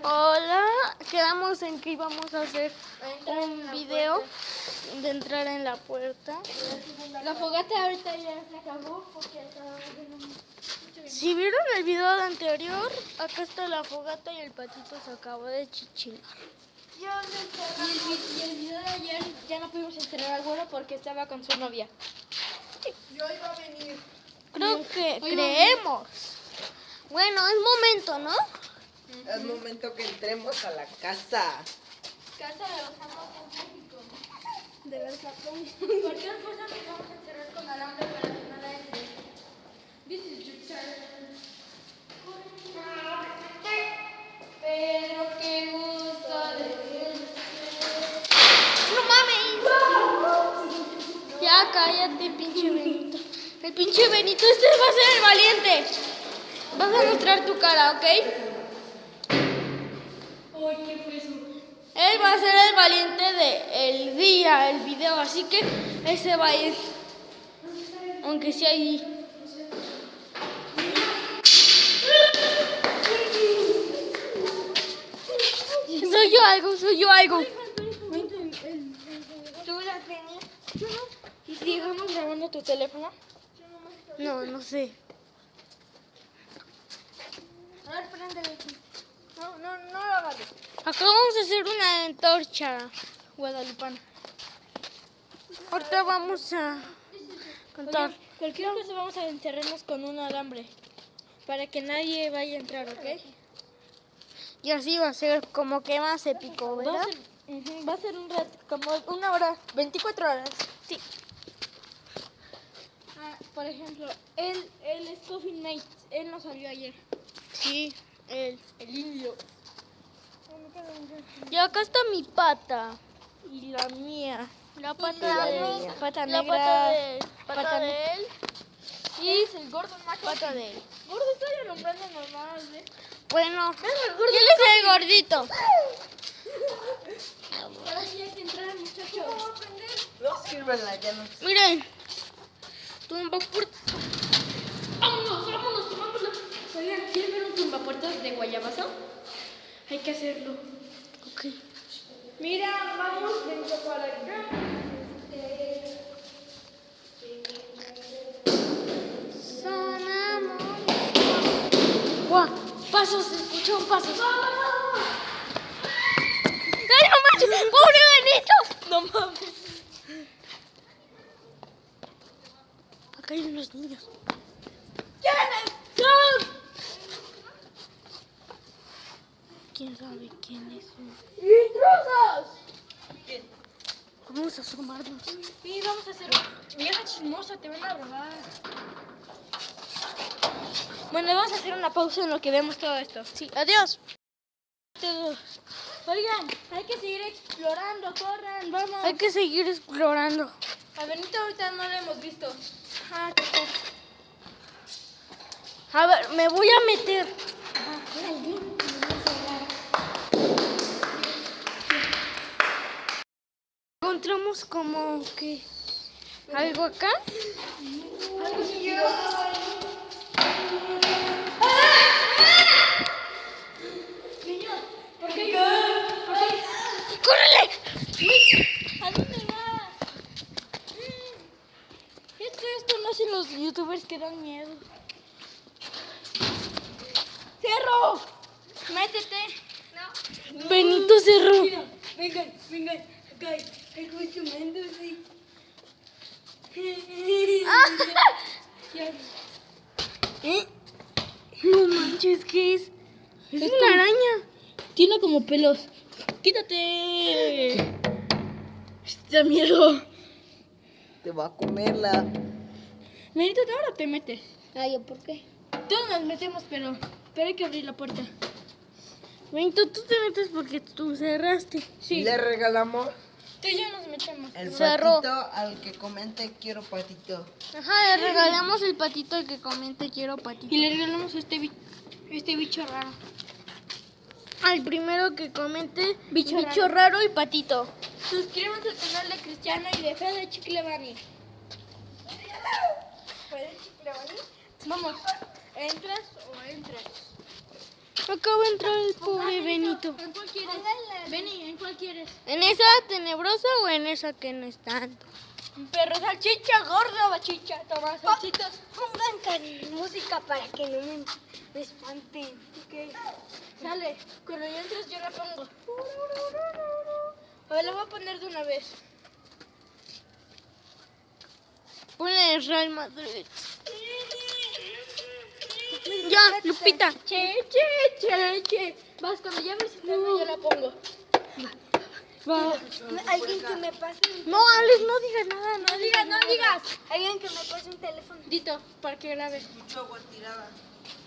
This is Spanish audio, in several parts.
Hola, quedamos en que íbamos a hacer un video de entrar en la puerta. La fogata ahorita ya se acabó porque estábamos haciendo mucho. Si vieron el video anterior, acá está la fogata y el patito se acabó de chichilar. Y el video de ayer ya no pudimos enterrar al güero porque estaba con su novia. Yo iba a venir. Creemos. Bueno, es momento, ¿no? Es momento que entremos a la casa. Casa de los famosos México. De los japoneses. Cualquier cosa nos vamos a encerrar con alambre para que nada entre. This is your turn. Pero qué gusto de ¡No mames! Ya cállate, pinche Benito. El pinche Benito, este va a ser el valiente. Vas a mostrar tu cara, ¿ok? Uy, ¿qué fue eso? Él va a ser el valiente del día, el video, así que ese va a ir. Aunque sea ahí. Soy yo algo. ¿Tú la tenías? Yo no. ¿Y si dejamos grabando tu teléfono? No sé. A ver, préndele aquí. No lo agarres. Acá vamos a hacer una antorcha guadalupana. Ahorita vamos a contar. Oye, cualquier cosa vamos a encerrarnos con un alambre para que nadie vaya a entrar, ¿ok? Y así va a ser como que más épico, ¿verdad? Va a ser un rato, como una hora, 24 horas. Sí. Por ejemplo, él es Coffee Night, él nos salió ayer. Sí, él. El indio. Y acá está mi pata. Y la mía. La pata la de mía. Pata La negra. pata de él. Y es el gordo macho. Pata de él. Gordo, estoy nombrando normal, ¿eh? Bueno, ¿quién es el gordito? Ahora sí hay que entrar, muchachos. No sirven las llaves. Miren. Tumbapuertas. Vámonos, tomámoslo. Oigan, ¿quieren ver un tumbapuertas de guayabazo? Hay que hacerlo. Ok. Mira, vamos dentro para acá. Son amores. ¡Guau! Pasos, escucharon pasos. ¡Ay, no manches! ¡Pobre Benito! No mames. Acá hay unos niños. ¿Quiénes son? ¿Quién sabe quiénes son? ¡Intrusos! Vamos a asomarnos. Sí, vamos a hacer vieja chismosa, te van a robar. Bueno, vamos a hacer una pausa en lo que vemos todo esto. Sí, adiós. Oigan, hay que seguir explorando, corran, vamos. Hay que seguir explorando. A Benito ahorita no lo hemos visto. Ah, ¿qué tal? A ver, me voy a meter. Encontramos como que algo acá. ¿Por qué? ¡Córrele! ¿A dónde vas? Esto no hacen los youtubers que dan miedo. ¡Cerro! ¡Métete! No. Benito cerró. Mira, vengan, acá hay instrumentos, sí. No manches, ¿qué es? Es una araña. Tiene como pelos. ¡Quítate! Da miedo. Te va a comerla. Benito, ahora te metes. Ay, ¿por qué? Todos nos metemos, pero hay que abrir la puerta. Benito, tú te metes porque tú cerraste. Sí. Le regalamos Tú y yo nos metemos. el Cerró. patito al que comente quiero patito. Ajá, le regalamos el patito al que comente quiero patito. Y le regalamos este bicho raro. Al primero que comente Bicho bicho raro y patito. Suscríbanse al canal de Cristiano y de Fede Chiclevani. ¿Fede Chiclevani? Vamos, ¿entras o entras? Acaba de entrar el pobre Benito. ¿En cuál quieres? Beni, ¿en cuál quieres? ¿En esa tenebrosa o en esa que no es tanto? Perro, salchicha, gordo, bachicha, toma salchitas. Pongan música para que no me espanten. Ok, sale. Cuando ya entres yo la pongo. A ver, la voy a poner de una vez. Ponle el Real Madrid. Ya, Lupita. Che. Vas, cuando ya ves yo la pongo. Va. Alguien que me pase un No, Alex, no digas nada. No digas. Alguien que me pase un teléfono. Dito, para que grabe. Escucho agua tirada.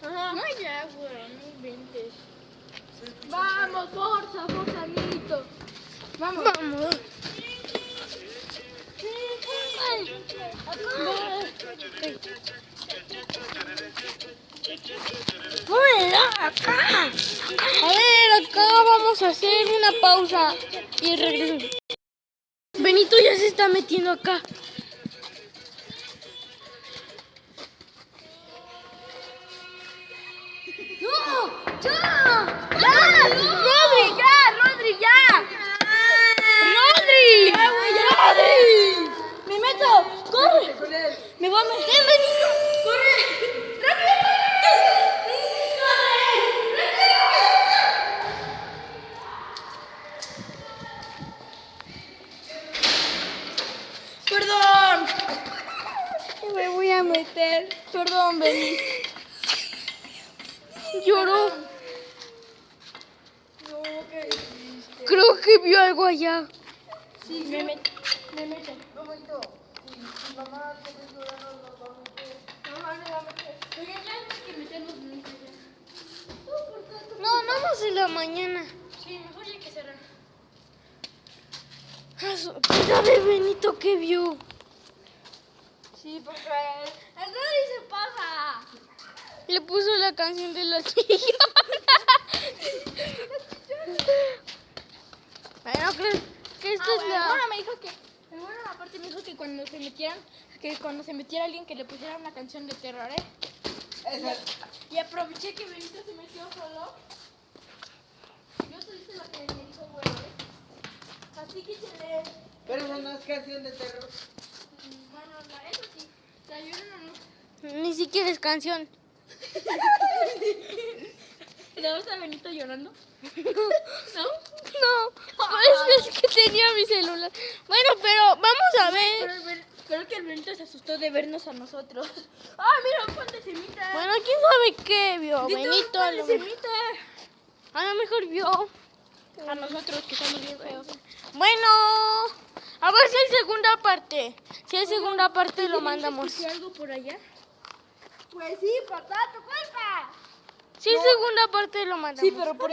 Ajá. No, ya, güey, no inventes. Vamos, forza, Nito. Vamos. Vamos. Acá. A ver, acá vamos a hacer una pausa y regreso. Benito ya se está metiendo acá. ¡No! ¡Ya! ¡Ya! ¡Rodri, ya! ¡Rodri, ya! ¡Rodri! ¡Rodri! ¡Me meto! ¡Corre! Con él. ¡Me voy a meter, Benito! ¡Corre! Perdón. Me voy a meter. Perdón, Beni. Lloró. No, ¿qué hiciste? Creo que vio algo allá. Sí, me meto. Un momento. Si mamá quiere llorar, nos va a meter. Mamá me va a meter. Oye, ya hay que meternos en ya. No, vamos en la mañana. Sí, mejor ya hay que cerrar. Mira de Benito que vio. Sí, porque el Rodri se pasa. Le puso la canción de la silla. Bueno, creo que esta es la... Bueno, me dijo que... Bueno, aparte me dijo que cuando se metieran... Que cuando se metiera alguien que le pusiera una canción de terror, ¿eh? Esa. Y aproveché que Benito se metió solo. Yo soy la que me dijo, bueno, ¿eh? Así que se le... Pero esa no es canción de terror. Bueno, eso sí. La llorona no. Ni siquiera es canción. ¿Le vas a Benito llorando? ¿No? No, es que tenía mi celular. Bueno, pero vamos a ver. Creo que el Benito se asustó de vernos a nosotros. ¡Ah, mira! ¡Ponte semita! Bueno, quién sabe qué vio. Benito a lo mejor. semita! A lo mejor vio. A nosotros que estamos bien feos. Bueno, a ver si hay segunda parte. Si hay segunda parte lo mandamos. ¿Escuchó algo por allá? Pues sí, por toda tu culpa. Si hay segunda parte lo mandamos. Sí, pero por